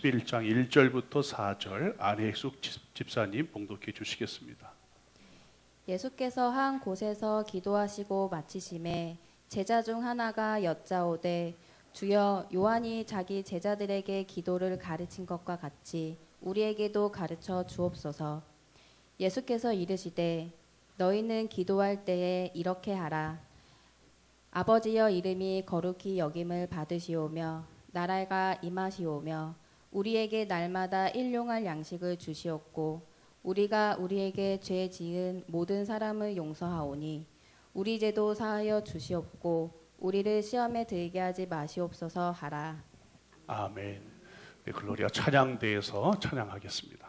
11장 1절부터 4절 안혜숙 집사님 봉독해 주시겠습니다. 예수께서 한 곳에서 기도하시고 마치심에 제자 중 하나가 여짜오되 주여, 요한이 자기 제자들에게 기도를 가르친 것과 같이 우리에게도 가르쳐 주옵소서. 예수께서 이르시되 너희는 기도할 때에 이렇게 하라. 아버지여, 이름이 거룩히 여김을 받으시오며 나라가 임하시오며 우리에게 날마다 일용할 양식을 주시옵고 우리가 우리에게 죄 지은 모든 사람을 용서하오니 우리 죄도 사하여 주시옵고 우리를 시험에 들게 하지 마시옵소서 하라. 아멘. 네, 글로리아 찬양대에서 찬양하겠습니다.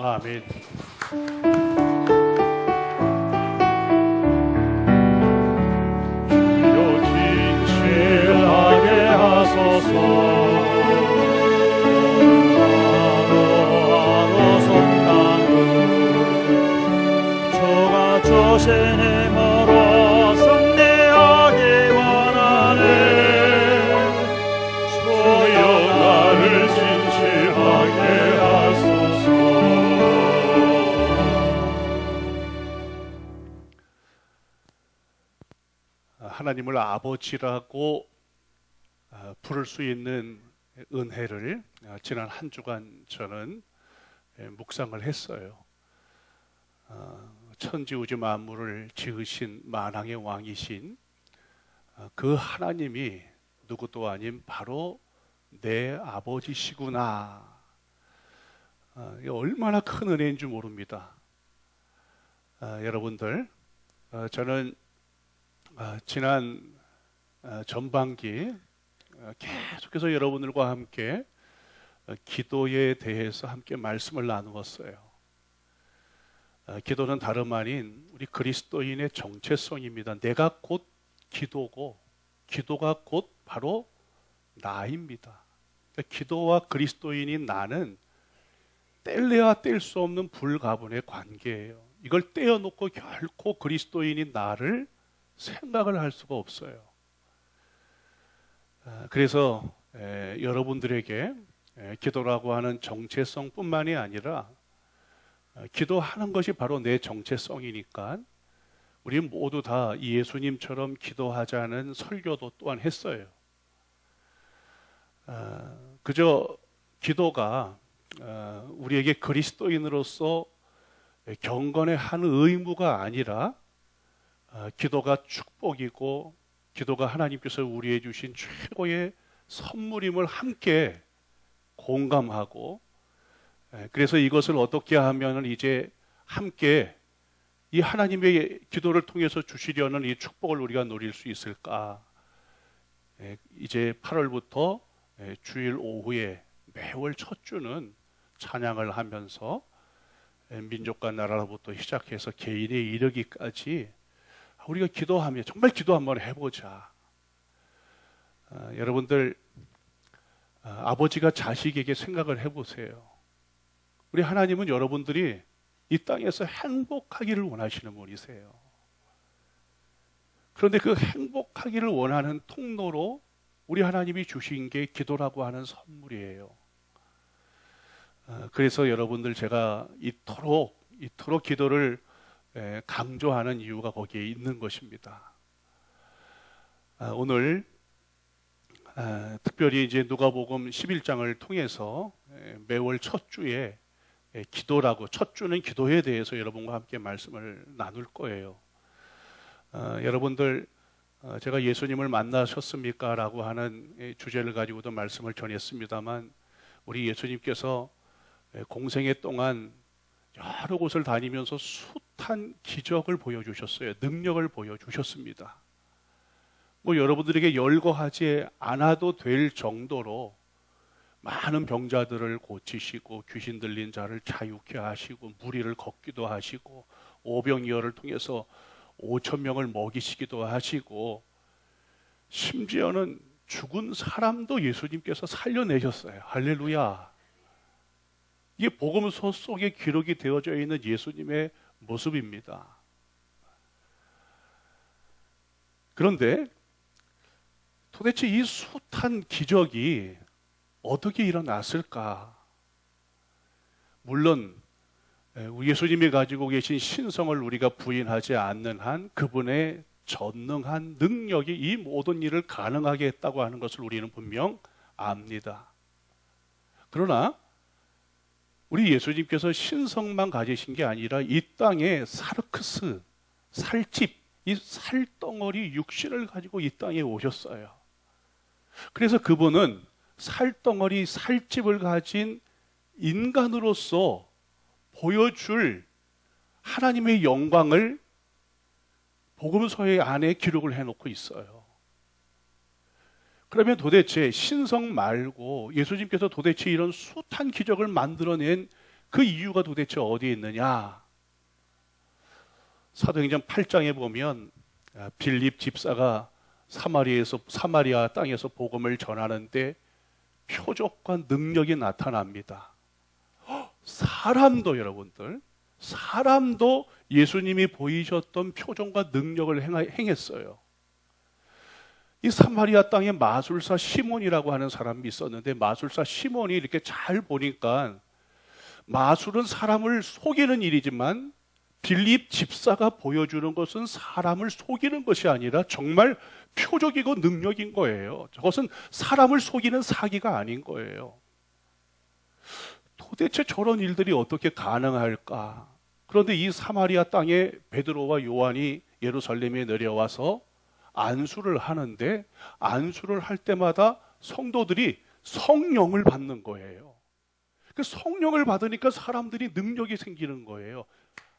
아멘. 주여 진실하게 하소서. 하노 성당은 주가 주신 힘으로 승리하기 원하네. 주여 나를 진실하게 하나님을 아버지라고 부를 수 있는 은혜를 지난 한 주간 저는 묵상을 했어요. 천지우주 만물을 지으신 만왕의 왕이신 그 하나님이 누구도 아닌 바로 내 아버지시구나. 얼마나 큰 은혜인 줄 모릅니다. 여러분들, 저는 지난 전반기 계속해서 여러분들과 함께 기도에 대해서 함께 말씀을 나누었어요. 기도는 다름 아닌 우리 그리스도인의 정체성입니다. 내가 곧 기도고 기도가 곧 바로 나입니다. 기도와 그리스도인인 나는 뗄래야 뗄 수 없는 불가분의 관계예요. 이걸 떼어놓고 결코 그리스도인인 나를 생각을 할 수가 없어요. 그래서 여러분들에게 기도라고 하는 정체성뿐만이 아니라 기도하는 것이 바로 내 정체성이니까 우리 모두 다 예수님처럼 기도하자는 설교도 또한 했어요. 그저 기도가 우리에게 그리스도인으로서 경건의 한 의무가 아니라 기도가 축복이고 기도가 하나님께서 우리에게 주신 최고의 선물임을 함께 공감하고, 그래서 이것을 어떻게 하면 이제 함께 이 하나님의 기도를 통해서 주시려는 이 축복을 우리가 누릴 수 있을까? 이제 8월부터 주일 오후에 매월 첫 주는 찬양을 하면서 민족과 나라로부터 시작해서 개인에 이르기까지 우리가 기도하며 정말 기도 한번 해보자. 여러분들, 아버지가 자식에게 생각을 해보세요. 우리 하나님은 여러분들이 이 땅에서 행복하기를 원하시는 분이세요. 그런데 그 행복하기를 원하는 통로로 우리 하나님이 주신 게 기도라고 하는 선물이에요. 그래서 여러분들, 제가 이토록 기도를 강조하는 이유가 거기에 있는 것입니다. 오늘 특별히 이제 누가복음 11장을 통해서 매월 첫 주에 기도라고, 첫 주는 기도에 대해서 여러분과 함께 말씀을 나눌 거예요. 여러분들, 제가 예수님을 만나셨습니까? 라고 하는 주제를 가지고도 말씀을 전했습니다만, 우리 예수님께서 공생애 동안 여러 곳을 다니면서 숱한 기적을 보여주셨어요. 능력을 보여주셨습니다. 여러분들에게 열거하지 않아도 될 정도로 많은 병자들을 고치시고, 귀신 들린 자를 자유케 하시고, 무리를 걷기도 하시고, 오병이어를 통해서 5,000명을 먹이시기도 하시고, 심지어는 죽은 사람도 예수님께서 살려내셨어요. 할렐루야. 이게 복음서 속에 기록이 되어져 있는 예수님의 모습입니다. 그런데 도대체 이 숱한 기적이 어떻게 일어났을까? 물론 예수님이 가지고 계신 신성을 우리가 부인하지 않는 한 그분의 전능한 능력이 이 모든 일을 가능하게 했다고 하는 것을 우리는 분명 압니다. 그러나 우리 예수님께서 신성만 가지신 게 아니라 이 땅에 사르크스, 살집, 이 살덩어리 육신을 가지고 이 땅에 오셨어요. 그래서 그분은 살덩어리, 살집을 가진 인간으로서 보여줄 하나님의 영광을 복음서의 안에 기록을 해놓고 있어요. 그러면 도대체 신성 말고 예수님께서 도대체 이런 숱한 기적을 만들어낸 그 이유가 도대체 어디에 있느냐? 사도행전 8장에 보면 빌립 집사가 사마리아 땅에서 복음을 전하는데 표적과 능력이 나타납니다. 사람도, 여러분들, 사람도 예수님이 보이셨던 표정과 능력을 행했어요. 이 사마리아 땅에 마술사 시몬이라고 하는 사람이 있었는데, 마술사 시몬이 이렇게 잘 보니까 마술은 사람을 속이는 일이지만 빌립 집사가 보여주는 것은 사람을 속이는 것이 아니라 정말 표적이고 능력인 거예요. 저것은 사람을 속이는 사기가 아닌 거예요. 도대체 저런 일들이 어떻게 가능할까? 그런데 이 사마리아 땅에 베드로와 요한이 예루살렘에 내려와서 안수를 하는데, 안수를 할 때마다 성도들이 성령을 받는 거예요. 그 성령을 받으니까 사람들이 능력이 생기는 거예요.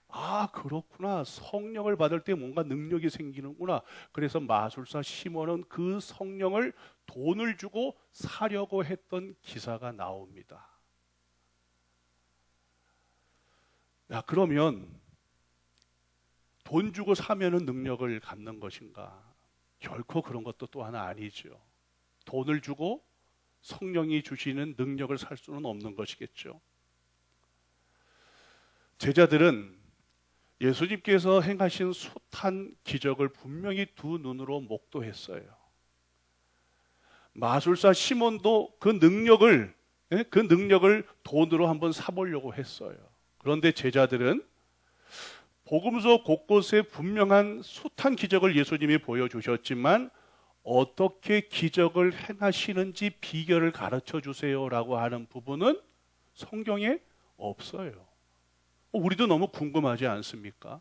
아, 그렇구나. 성령을 받을 때 뭔가 능력이 생기는구나. 그래서 마술사 시몬은 그 성령을 돈을 주고 사려고 했던 기사가 나옵니다. 야, 그러면 돈 주고 사면은 능력을 갖는 것인가? 결코 그런 것도 또한 아니죠. 돈을 주고 성령이 주시는 능력을 살 수는 없는 것이겠죠. 제자들은 예수님께서 행하신 숱한 기적을 분명히 두 눈으로 목도했어요. 마술사 시몬도 그 능력을 돈으로 한번 사보려고 했어요. 그런데 제자들은 복음서 곳곳에 분명한 숱한 기적을 예수님이 보여주셨지만 어떻게 기적을 행하시는지 비결을 가르쳐 주세요라고 하는 부분은 성경에 없어요. 우리도 너무 궁금하지 않습니까?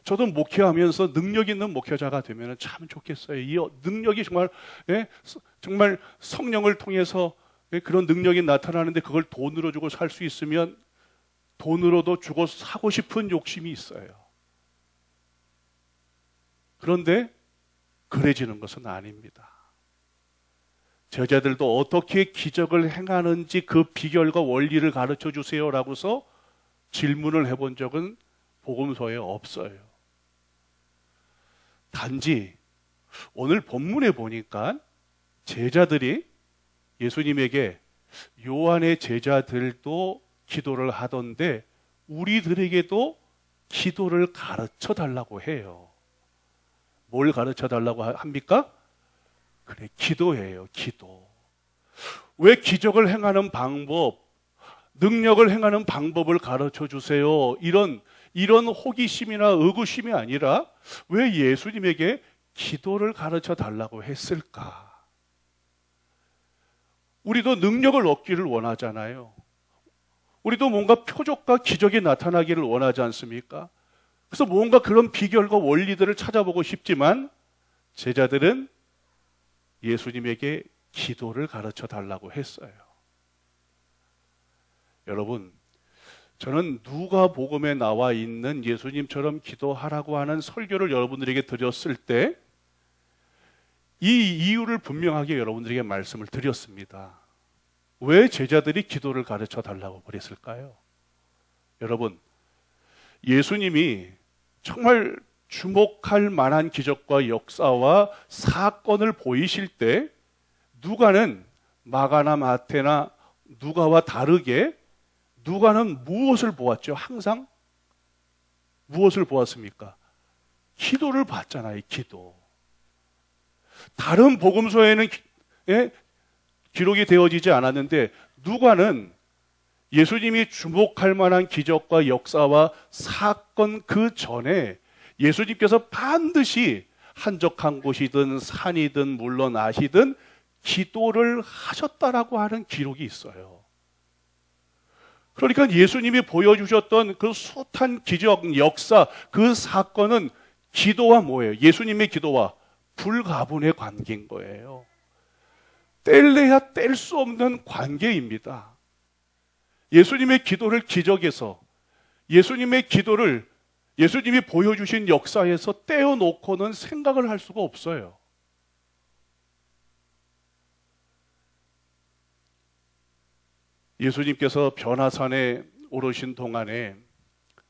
저도 목회하면서 능력 있는 목회자가 되면 참 좋겠어요. 이 능력이 정말 성령을 통해서 그런 능력이 나타나는데 그걸 돈으로 주고 살 수 있으면 돈으로도 주고 사고 싶은 욕심이 있어요. 그런데 그래지는 것은 아닙니다. 제자들도 어떻게 기적을 행하는지 그 비결과 원리를 가르쳐 주세요라고서 질문을 해본 적은 복음서에 없어요. 단지 오늘 본문에 보니까 제자들이 예수님에게 요한의 제자들도 기도를 하던데 우리들에게도 기도를 가르쳐 달라고 해요. 뭘 가르쳐 달라고 합니까? 그래, 기도예요. 기도. 왜 기적을 행하는 방법, 능력을 행하는 방법을 가르쳐 주세요. 이런 호기심이나 의구심이 아니라 왜 예수님에게 기도를 가르쳐 달라고 했을까? 우리도 능력을 얻기를 원하잖아요. 우리도 뭔가 표적과 기적이 나타나기를 원하지 않습니까? 그래서 뭔가 그런 비결과 원리들을 찾아보고 싶지만 제자들은 예수님에게 기도를 가르쳐 달라고 했어요. 여러분, 저는 누가복음에 나와 있는 예수님처럼 기도하라고 하는 설교를 여러분들에게 드렸을 때 이 이유를 분명하게 여러분들에게 말씀을 드렸습니다. 왜 제자들이 기도를 가르쳐 달라고 그랬을까요? 여러분, 예수님이 정말 주목할 만한 기적과 역사와 사건을 보이실 때 누가는 마가나 마태나 누가와 다르게 누가는 무엇을 보았죠? 항상 무엇을 보았습니까? 기도를 봤잖아요. 기도. 다른 복음서에는 기록이 되어지지 않았는데 누가는 예수님이 주목할 만한 기적과 역사와 사건 그 전에 예수님께서 반드시 한적한 곳이든 산이든 물러나시든 기도를 하셨다라고 하는 기록이 있어요. 그러니까 예수님이 보여주셨던 그 숱한 기적, 역사, 그 사건은 기도와 뭐예요? 예수님의 기도와 불가분의 관계인 거예요. 뗄래야 뗄 수 없는 관계입니다. 예수님의 기도를 기적에서, 예수님의 기도를 예수님이 보여주신 역사에서 떼어놓고는 생각을 할 수가 없어요. 예수님께서 변화산에 오르신 동안에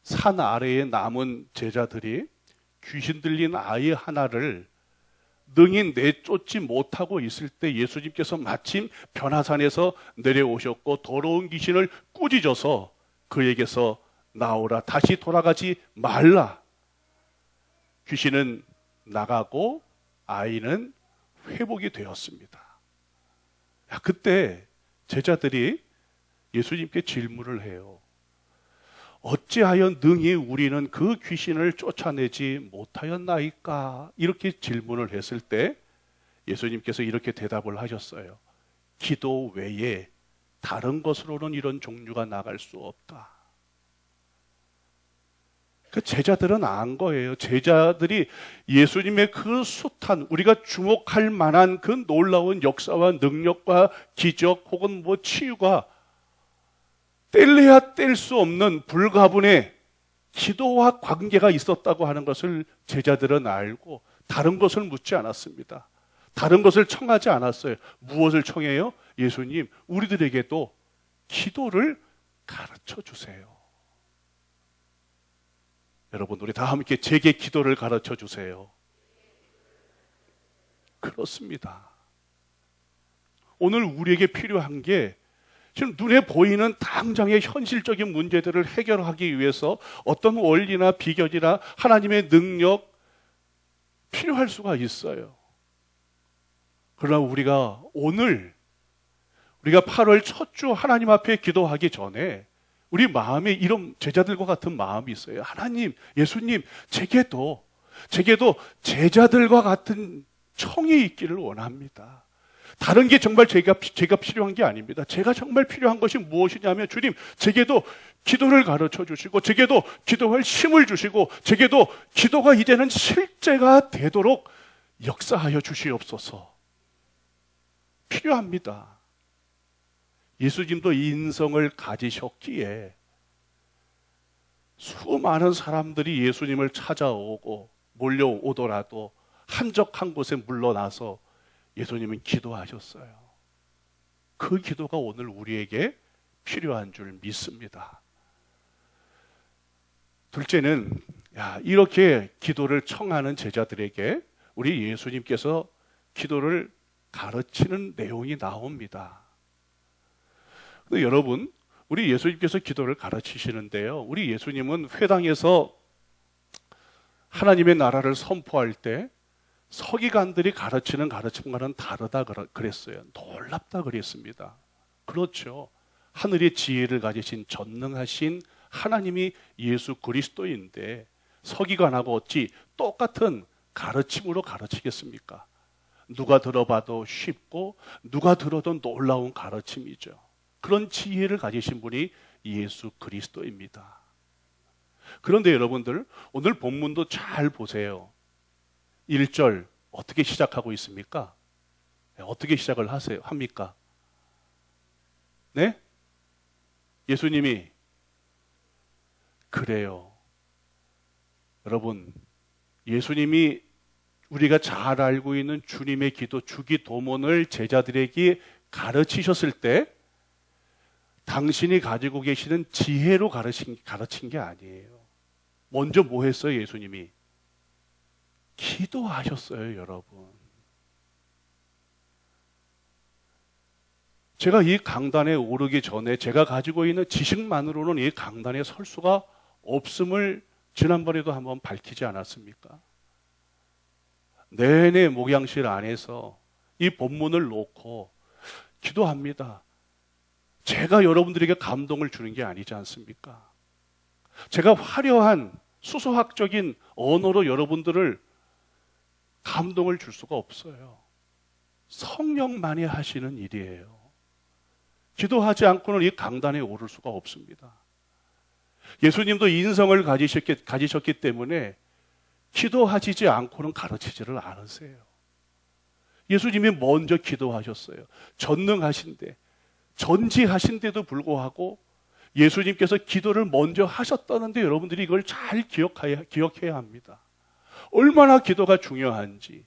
산 아래에 남은 제자들이 귀신 들린 아이 하나를 능히 내쫓지 못하고 있을 때 예수님께서 마침 변화산에서 내려오셨고 더러운 귀신을 꾸짖어서 그에게서 나오라, 다시 돌아가지 말라. 귀신은 나가고 아이는 회복이 되었습니다. 그때 제자들이 예수님께 질문을 해요. 어찌하여 능히 우리는 그 귀신을 쫓아내지 못하였나이까? 이렇게 질문을 했을 때 예수님께서 이렇게 대답을 하셨어요. 기도 외에 다른 것으로는 이런 종류가 나갈 수 없다. 그 제자들은 안 거예요. 제자들이 예수님의 그 숱한, 우리가 주목할 만한 그 놀라운 역사와 능력과 기적 혹은 뭐 치유가 뗄래야 뗄 수 없는 불가분의 기도와 관계가 있었다고 하는 것을 제자들은 알고 다른 것을 묻지 않았습니다. 다른 것을 청하지 않았어요. 무엇을 청해요? 예수님, 우리들에게도 기도를 가르쳐 주세요. 여러분, 우리 다 함께 제게 기도를 가르쳐 주세요. 그렇습니다. 오늘 우리에게 필요한 게 지금 눈에 보이는 당장의 현실적인 문제들을 해결하기 위해서 어떤 원리나 비결이나 하나님의 능력 필요할 수가 있어요. 그러나 우리가 오늘, 우리가 8월 첫 주 하나님 앞에 기도하기 전에 우리 마음에 이런 제자들과 같은 마음이 있어요. 하나님, 예수님, 제게도 제자들과 같은 청이 있기를 원합니다. 다른 게 정말 제가 필요한 게 아닙니다. 제가 정말 필요한 것이 무엇이냐면, 주님, 제게도 기도를 가르쳐 주시고, 제게도 기도할 힘을 주시고, 제게도 기도가 이제는 실제가 되도록 역사하여 주시옵소서. 필요합니다. 예수님도 인성을 가지셨기에 수많은 사람들이 예수님을 찾아오고 몰려오더라도 한적한 곳에 물러나서 예수님은 기도하셨어요. 그 기도가 오늘 우리에게 필요한 줄 믿습니다. 둘째는, 이렇게 기도를 청하는 제자들에게 우리 예수님께서 기도를 가르치는 내용이 나옵니다. 근데 여러분, 우리 예수님께서 기도를 가르치시는데요, 우리 예수님은 회당에서 하나님의 나라를 선포할 때 서기관들이 가르치는 가르침과는 다르다 그랬어요. 놀랍다 그랬습니다. 그렇죠. 하늘의 지혜를 가지신 전능하신 하나님이 예수 그리스도인데 서기관하고 어찌 똑같은 가르침으로 가르치겠습니까? 누가 들어봐도 쉽고 누가 들어도 놀라운 가르침이죠. 그런 지혜를 가지신 분이 예수 그리스도입니다. 그런데 여러분들, 오늘 본문도 잘 보세요. 1절 어떻게 시작하고 있습니까? 어떻게 시작을 합니까? 네? 예수님이 그래요. 여러분, 예수님이 우리가 잘 알고 있는 주님의 기도, 주기도문을 제자들에게 가르치셨을 때 당신이 가지고 계시는 지혜로 가르친 게 아니에요. 먼저 뭐 했어요, 예수님이? 기도하셨어요, 여러분. 제가 이 강단에 오르기 전에 제가 가지고 있는 지식만으로는 이 강단에 설 수가 없음을 지난번에도 한번 밝히지 않았습니까? 내내 목양실 안에서 이 본문을 놓고 기도합니다. 제가 여러분들에게 감동을 주는 게 아니지 않습니까? 제가 화려한 수소학적인 언어로 여러분들을 감동을 줄 수가 없어요. 성령만이 하시는 일이에요. 기도하지 않고는 이 강단에 오를 수가 없습니다. 예수님도 인성을 가지셨기 때문에 기도하시지 않고는 가르치지를 않으세요. 예수님이 먼저 기도하셨어요. 전능하신데, 전지하신데도 불구하고 예수님께서 기도를 먼저 하셨다는데 여러분들이 이걸 잘 기억해야 합니다. 얼마나 기도가 중요한지.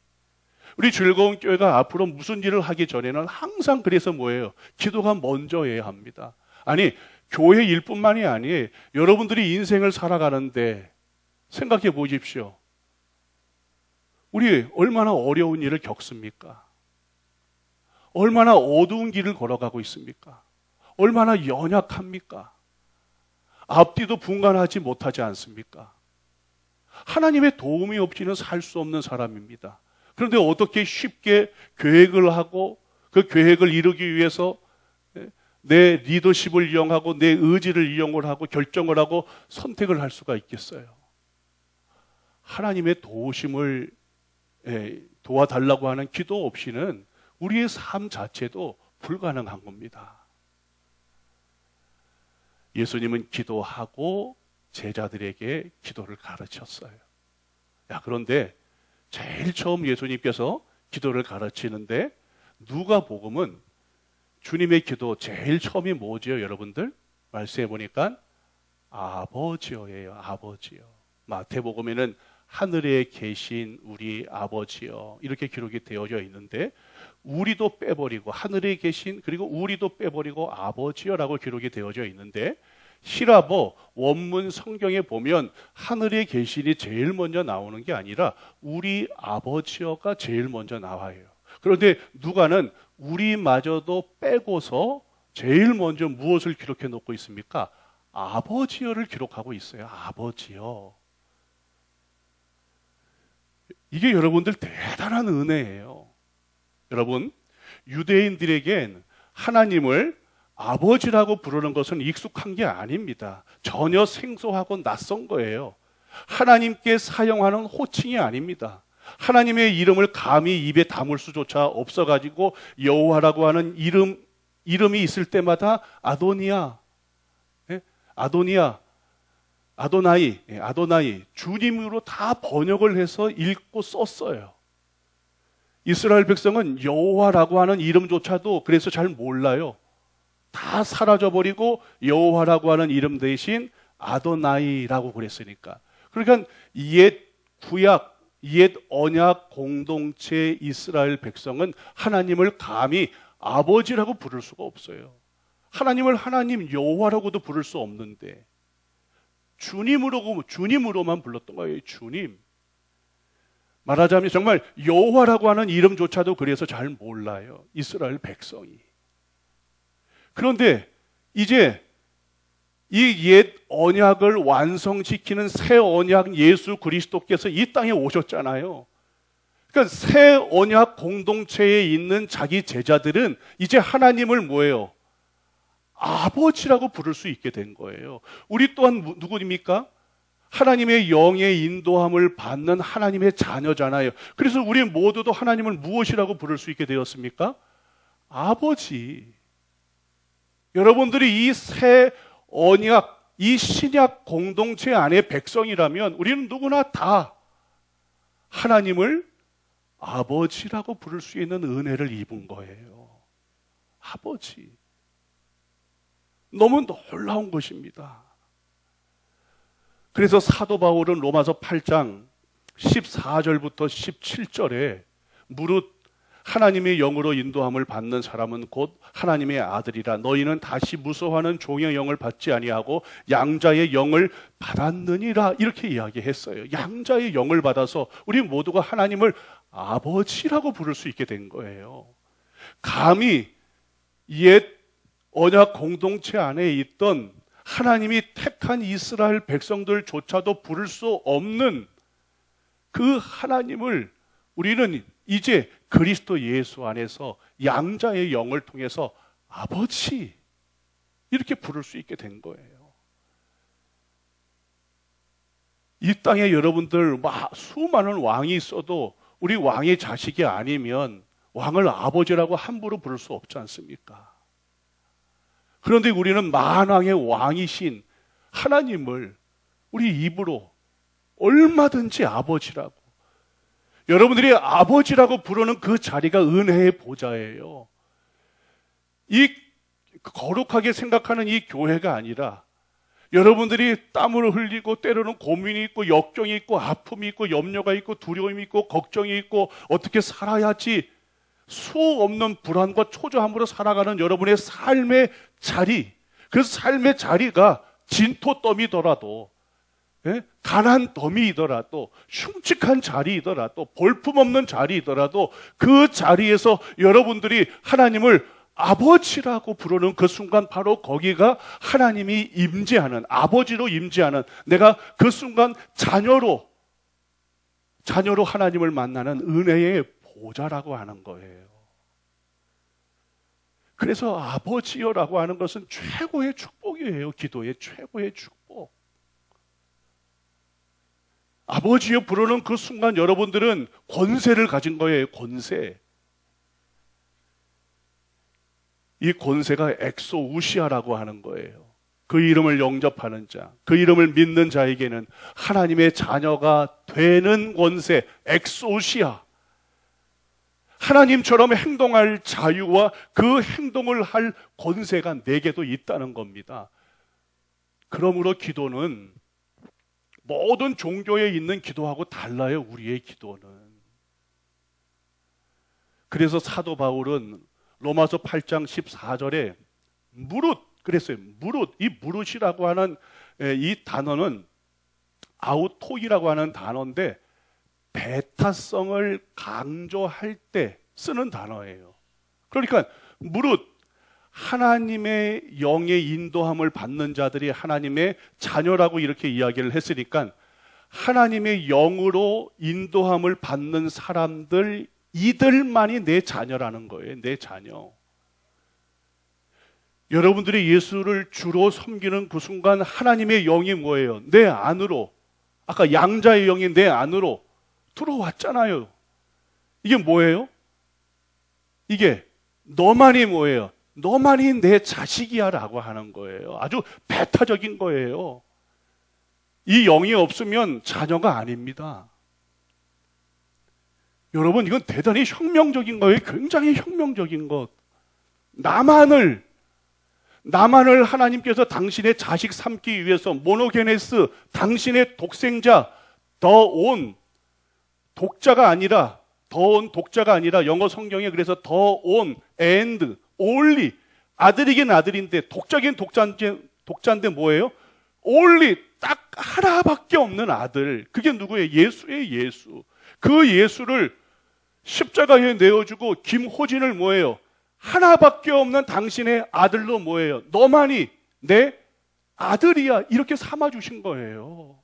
우리 즐거운 교회가 앞으로 무슨 일을 하기 전에는 항상 그래서 뭐예요? 기도가 먼저여야 합니다. 아니, 교회 일뿐만이 아니에요. 여러분들이 인생을 살아가는데 생각해 보십시오. 우리 얼마나 어려운 일을 겪습니까? 얼마나 어두운 길을 걸어가고 있습니까? 얼마나 연약합니까? 앞뒤도 분간하지 못하지 않습니까? 하나님의 도움이 없이는 살 수 없는 사람입니다. 그런데 어떻게 쉽게 계획을 하고 그 계획을 이루기 위해서 내 리더십을 이용하고 내 의지를 이용을 하고 결정을 하고 선택을 할 수가 있겠어요? 하나님의 도우심을 도와달라고 하는 기도 없이는 우리의 삶 자체도 불가능한 겁니다. 예수님은 기도하고 제자들에게 기도를 가르쳤어요. 그런데 제일 처음 예수님께서 기도를 가르치는데 누가복음은 주님의 기도 제일 처음이 뭐지요, 여러분들? 말씀해 보니까 아버지여예요. 아버지여. 마태복음에는 하늘에 계신 우리 아버지여 이렇게 기록이 되어져 있는데 우리도 빼버리고 하늘에 계신 그리고 우리도 빼버리고 아버지여라고 기록이 되어져 있는데 히라보 원문 성경에 보면 하늘에 계신이 제일 먼저 나오는 게 아니라 우리 아버지여가 제일 먼저 나와요. 그런데 누가는 우리마저도 빼고서 제일 먼저 무엇을 기록해 놓고 있습니까? 아버지여를 기록하고 있어요. 아버지여. 이게 여러분들 대단한 은혜예요. 여러분, 유대인들에겐 하나님을 아버지라고 부르는 것은 익숙한 게 아닙니다. 전혀 생소하고 낯선 거예요. 하나님께 사용하는 호칭이 아닙니다. 하나님의 이름을 감히 입에 담을 수조차 없어가지고 여호와라고 하는 이름이 있을 때마다 아도니아, 아도니아, 아도나이, 아도나이 주님으로 다 번역을 해서 읽고 썼어요. 이스라엘 백성은 여호와라고 하는 이름조차도 그래서 잘 몰라요. 다 사라져버리고 여호와라고 하는 이름 대신 아도나이라고 그랬으니까. 그러니까 옛 구약, 옛 언약 공동체 이스라엘 백성은 하나님을 감히 아버지라고 부를 수가 없어요. 하나님을 하나님 여호와라고도 부를 수 없는데 주님으로만 불렀던 거예요. 주님. 말하자면 정말 여호와라고 하는 이름조차도 그래서 잘 몰라요. 이스라엘 백성이. 그런데 이제 이 옛 언약을 완성시키는 새 언약 예수 그리스도께서 이 땅에 오셨잖아요. 그러니까 새 언약 공동체에 있는 자기 제자들은 이제 하나님을 뭐예요? 아버지라고 부를 수 있게 된 거예요. 우리 또한 누구입니까? 하나님의 영의 인도함을 받는 하나님의 자녀잖아요. 그래서 우리 모두도 하나님을 무엇이라고 부를 수 있게 되었습니까? 아버지. 여러분들이 이 새 언약, 이 신약 공동체 안의 백성이라면 우리는 누구나 다 하나님을 아버지라고 부를 수 있는 은혜를 입은 거예요. 아버지. 너무 놀라운 것입니다. 그래서 사도 바울은 로마서 8장 14절부터 17절에 무릇 하나님의 영으로 인도함을 받는 사람은 곧 하나님의 아들이라. 너희는 다시 무서워하는 종의 영을 받지 아니하고 양자의 영을 받았느니라. 이렇게 이야기했어요. 양자의 영을 받아서 우리 모두가 하나님을 아버지라고 부를 수 있게 된 거예요. 감히 옛 언약 공동체 안에 있던 하나님이 택한 이스라엘 백성들조차도 부를 수 없는 그 하나님을 우리는 이제 그리스도 예수 안에서 양자의 영을 통해서 아버지 이렇게 부를 수 있게 된 거예요. 이 땅에 여러분들 수많은 왕이 있어도 우리 왕의 자식이 아니면 왕을 아버지라고 함부로 부를 수 없지 않습니까? 그런데 우리는 만왕의 왕이신 하나님을 우리 입으로 얼마든지 아버지라고, 여러분들이 아버지라고 부르는 그 자리가 은혜의 보좌예요. 이 거룩하게 생각하는 이 교회가 아니라 여러분들이 땀을 흘리고 때로는 고민이 있고 역경이 있고 아픔이 있고 염려가 있고 두려움이 있고 걱정이 있고 어떻게 살아야지 수 없는 불안과 초조함으로 살아가는 여러분의 삶의 자리, 그 삶의 자리가 진토더미더라도, 가난 더미이더라도, 흉측한 자리이더라도, 볼품없는 자리이더라도 그 자리에서 여러분들이 하나님을 아버지라고 부르는 그 순간 바로 거기가 하나님이 임재하는, 아버지로 임재하는, 내가 그 순간 자녀로 하나님을 만나는 은혜의 보좌라고 하는 거예요. 그래서 아버지여라고 하는 것은 최고의 축복이에요. 기도의 최고의 축복. 아버지여 부르는 그 순간 여러분들은 권세를 가진 거예요. 권세. 이 권세가 엑소우시아라고 하는 거예요. 그 이름을 영접하는 자, 그 이름을 믿는 자에게는 하나님의 자녀가 되는 권세, 엑소우시아. 하나님처럼 행동할 자유와 그 행동을 할 권세가 내게도 있다는 겁니다. 그러므로 기도는 모든 종교에 있는 기도하고 달라요. 우리의 기도는. 그래서 사도 바울은 로마서 8장 14절에 무릇 그랬어요. 무릇. 이 무릇이라고 하는 이 단어는 아우토이라고 하는 단어인데 배타성을 강조할 때 쓰는 단어예요. 그러니까 무릇 하나님의 영의 인도함을 받는 자들이 하나님의 자녀라고 이렇게 이야기를 했으니까 하나님의 영으로 인도함을 받는 사람들 이들만이 내 자녀라는 거예요. 내 자녀. 여러분들이 예수를 주로 섬기는 그 순간 하나님의 영이 뭐예요? 내 안으로, 아까 양자의 영이 내 안으로 들어왔잖아요. 이게 뭐예요? 이게 너만이 뭐예요? 너만이 내 자식이야 라고 하는 거예요. 아주 배타적인 거예요. 이 영이 없으면 자녀가 아닙니다. 여러분, 이건 대단히 혁명적인 거예요. 굉장히 혁명적인 것. 나만을 하나님께서 당신의 자식 삼기 위해서 모노게네스, 당신의 독생자, 더온 독자가 아니라 영어 성경에 그래서 더온 and only 아들이긴 아들인데 독자긴 독자인데 뭐예요? only 딱 하나밖에 없는 아들. 그게 누구예요? 예수의 예수. 그 예수를 십자가에 내어주고 김호진을 뭐예요? 하나밖에 없는 당신의 아들로 뭐예요? 너만이 내 아들이야. 이렇게 삼아주신 거예요.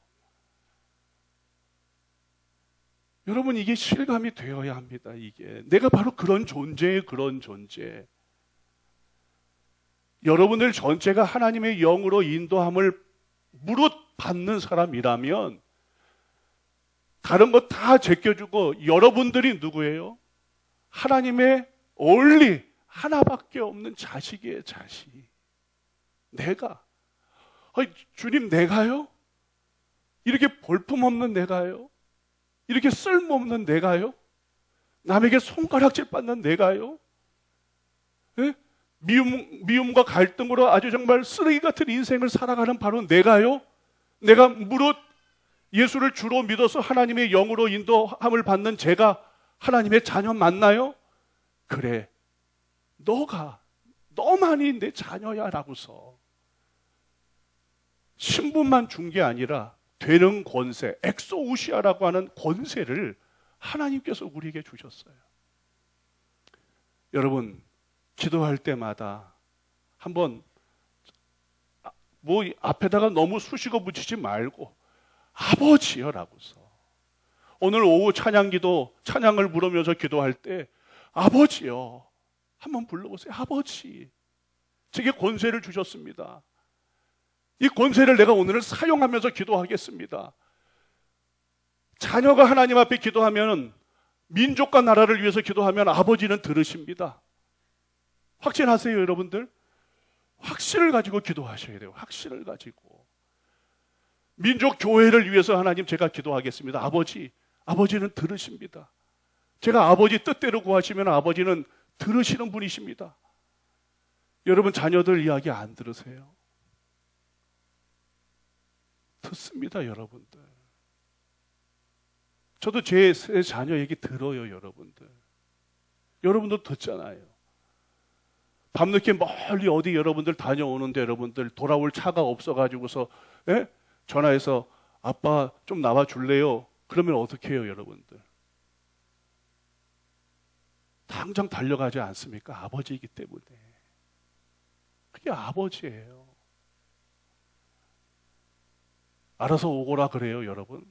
여러분, 이게 실감이 되어야 합니다. 이게 내가 바로 그런 존재의 그런 존재. 여러분들 전체가 하나님의 영으로 인도함을 무릇 받는 사람이라면 다른 거 다 제껴주고 여러분들이 누구예요? 하나님의 only 하나밖에 없는 자식이에요. 자식. 내가 주님 내가요? 이렇게 볼품없는 내가요? 이렇게 쓸모없는 내가요? 남에게 손가락질 받는 내가요? 네? 미움과 갈등으로 아주 정말 쓰레기 같은 인생을 살아가는 바로 내가요? 내가 무릇 예수를 주로 믿어서 하나님의 영으로 인도함을 받는 제가 하나님의 자녀 맞나요? 그래, 너만이 내 자녀야 라고서 신분만 준 게 아니라 되는 권세, 엑소우시아라고 하는 권세를 하나님께서 우리에게 주셨어요. 여러분, 기도할 때마다 한번 뭐 앞에다가 너무 수식어 붙이지 말고 아버지여 라고서 오늘 오후 찬양을 부르면서 기도할 때 아버지여 한번 불러보세요. 아버지, 제게 권세를 주셨습니다. 이 권세를 내가 오늘 사용하면서 기도하겠습니다. 자녀가 하나님 앞에 기도하면, 민족과 나라를 위해서 기도하면 아버지는 들으십니다. 확신하세요, 여러분들? 확신을 가지고 기도하셔야 돼요. 확신을 가지고. 민족 교회를 위해서 하나님 제가 기도하겠습니다. 아버지는 들으십니다. 제가 아버지 뜻대로 구하시면 아버지는 들으시는 분이십니다. 여러분, 자녀들 이야기 안 들으세요? 듣습니다, 여러분들. 저도 제 자녀 얘기 들어요, 여러분들. 여러분도 듣잖아요. 밤늦게 멀리 어디 여러분들 다녀오는데 여러분들 돌아올 차가 없어가지고서 전화해서 아빠 좀 나와 줄래요? 그러면 어떻게 해요, 여러분들? 당장 달려가지 않습니까? 아버지이기 때문에. 그게 아버지예요. 알아서 오거라 그래요, 여러분?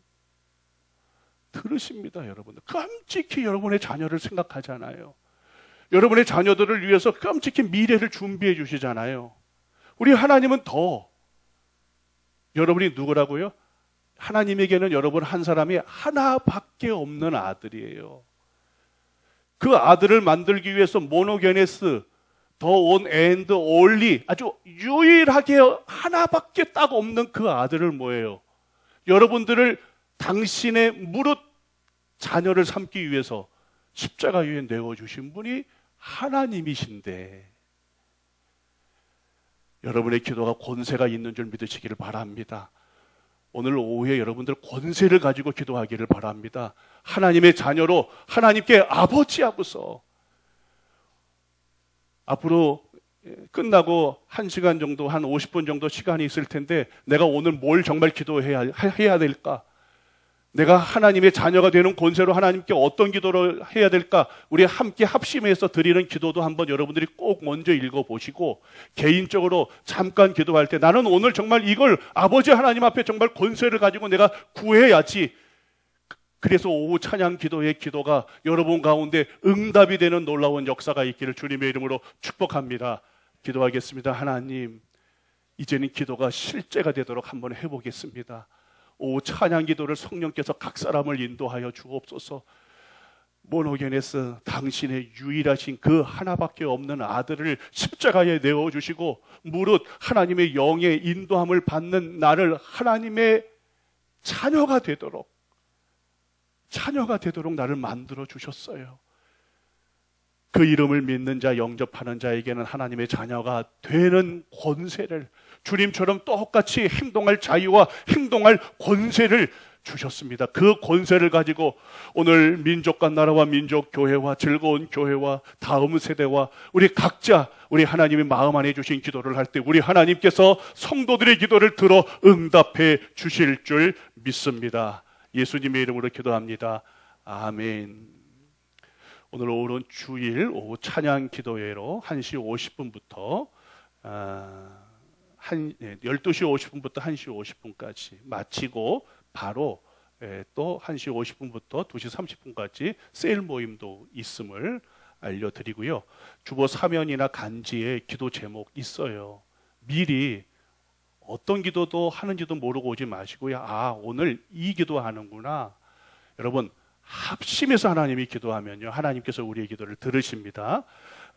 들으십니다, 여러분들. 깜찍히 여러분의 자녀를 생각하잖아요. 여러분의 자녀들을 위해서 끔찍히 미래를 준비해 주시잖아요. 우리 하나님은 더 여러분이 누구라고요? 하나님에게는 여러분 한 사람이 하나밖에 없는 아들이에요. 그 아들을 만들기 위해서 모노게네스, 더 온 앤드 올리, 아주 유일하게 하나밖에 딱 없는 그 아들을 뭐예요? 여러분들을 당신의 무릇 자녀를 삼기 위해서 십자가 위에 내어주신 분이 하나님이신데, 여러분의 기도가 권세가 있는 줄 믿으시기를 바랍니다. 오늘 오후에 여러분들 권세를 가지고 기도하기를 바랍니다. 하나님의 자녀로 하나님께 아버지 하고서, 앞으로 끝나고 1시간 정도, 한 50분 정도 시간이 있을 텐데 내가 오늘 뭘 정말 기도해야 될까? 내가 하나님의 자녀가 되는 권세로 하나님께 어떤 기도를 해야 될까? 우리 함께 합심해서 드리는 기도도 한번 여러분들이 꼭 먼저 읽어보시고, 개인적으로 잠깐 기도할 때 나는 오늘 정말 이걸 아버지 하나님 앞에 정말 권세를 가지고 내가 구해야지. 그래서 오후 찬양 기도의 기도가 여러분 가운데 응답이 되는 놀라운 역사가 있기를 주님의 이름으로 축복합니다. 기도하겠습니다. 하나님, 이제는 기도가 실제가 되도록 한번 해보겠습니다. 오후 찬양 기도를 성령께서 각 사람을 인도하여 주옵소서. 모노게네스, 당신의 유일하신 그 하나밖에 없는 아들을 십자가에 내어주시고 무릇 하나님의 영의 인도함을 받는 나를 하나님의 자녀가 되도록 나를 만들어 주셨어요. 그 이름을 믿는 자, 영접하는 자에게는 하나님의 자녀가 되는 권세를, 주님처럼 똑같이 행동할 자유와 행동할 권세를 주셨습니다. 그 권세를 가지고 오늘 민족과 나라와 민족, 교회와 즐거운 교회와 다음 세대와 우리 각자 우리 하나님의 마음 안에 주신 기도를 할 때 우리 하나님께서 성도들의 기도를 들어 응답해 주실 줄 믿습니다. 예수님의 이름으로 기도합니다. 아멘. 오늘 오후는 주일 오후 찬양 기도회로 1시 50분부터 12시 50분부터 1시 50분까지 마치고 바로 또 1시 50분부터 2시 30분까지 세일 모임도 있음을 알려드리고요. 주보 사면이나 간지에 기도 제목 있어요. 미리 어떤 기도도 하는지도 모르고 오지 마시고요. 아, 오늘 이 기도하는구나. 여러분, 합심해서 하나님이 기도하면요, 하나님께서 우리의 기도를 들으십니다.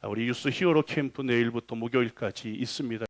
우리 유스 히어로 캠프 내일부터 목요일까지 있습니다.